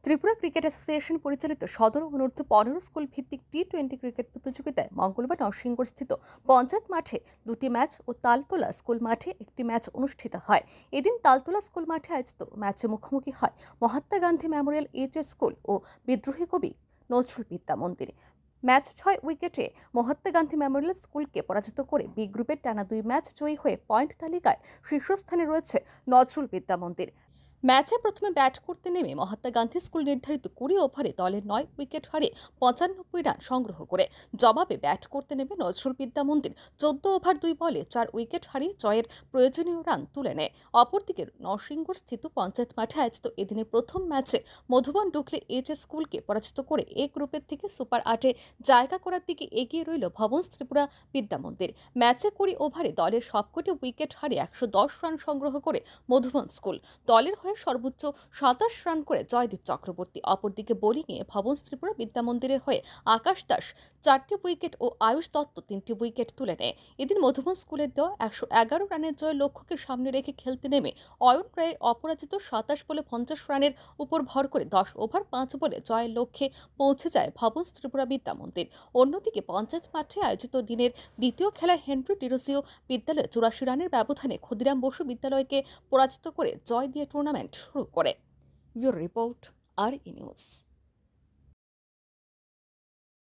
Tripura cricket association পরিচালিত সদর অনূর্ধ্ব-15 school ভিত্তিক টি-20 ক্রিকেট প্রতিযোগিতায় মঙ্গলবার নরসিংগড়স্থিত পঞ্চায়েত মাঠে দুটি ম্যাচ ও তালতলা স্কুল মাঠে একটি ম্যাচ অনুষ্ঠিত হয়। এদিন তালতলা স্কুল মাঠে আয়োজিত ম্যাচে মুখোমুখি হয় Mahatma Gandhi memorial HS school ও বিদ্রোহী কবি নজরুল বিদ্যা মন্দির। ম্যাচ 6 উইকেটে মহাত্মা গান্ধী মেমোরিয়াল স্কুলকে পরাজিত করে বি গ্রুপের টানা 2 ম্যাচ জয়ী হয়ে পয়েন্ট তালিকায় শীর্ষস্থানে রয়েছে নজরুল বিদ্যা মন্দির। ম্যাচে প্রথমে ব্যাট করতে নেমে মহাত্মা গান্ধী স্কুল নির্ধারিত 20 ওভারে দলের 9 উইকেট হারিয়ে 95 রান সংগ্রহ করে জবাবে ব্যাট করতে নেমে নজরুল বিদ্যা মন্দির 14 ওভার 2 বলে 4 উইকেট হারিয়ে জয়ের প্রয়োজনীয় রান তুলে নেয়। অপরদিকে নরসিংগড় স্থিত পঞ্চায়েত মাঠে আয়োজিত এদিনের প্রথম ম্যাচে মধুবন ডুকলি এইচএস স্কুলকে পরাজিত করে এ গ্রুপের থেকে সুপার 8-এ জায়গা করার দিকে এগিয়ে রইল ভবন ত্রিপুরা বিদ্যা মন্দির। ম্যাচে 20 ওভারে দলের সবকটি উইকেট হারিয়ে 110 রান সংগ্রহ করে মধুবন স্কুল দলের হয়ে সর্বোচ্চ 27 রান করে জয়দীপ চক্রবর্তী। অপরদিকে বোলিংয়ে ভবন ত্রিপুরা বিদ্যা মন্দিরের হয়ে আকাশ দাস 4টি উইকেট ও আয়ুষ দত্ত 3টি উইকেট তুলে নেয়। এদিন মধুবন স্কুলের দেওয়া 111 রানের জয়ের লক্ষ্যকে সামনে রেখে খেলতে নেমে অয়ন রায়ের অপরাজিত 27 বলে 50 রানের উপর ভর করে 10 ওভার 5 বলে জয়ের লক্ষ্যে পৌঁছে যায় ভবন ত্রিপুরা বিদ্যা মন্দির। অন্যদিকে পঞ্চায়েত মাঠে আয়োজিত দিনের দ্বিতীয় খেলায় হেনরি ডিরোজিও বিদ্যালয় 84 রানের ব্যবধানে ক্ষুদিরাম বসু বিদ্যালয়কে পরাজিত করে জয় দিয়ে টুর্নামেন্ট শুরু করে। ব্যুরো রিপোর্ট, আর ই নিউজ।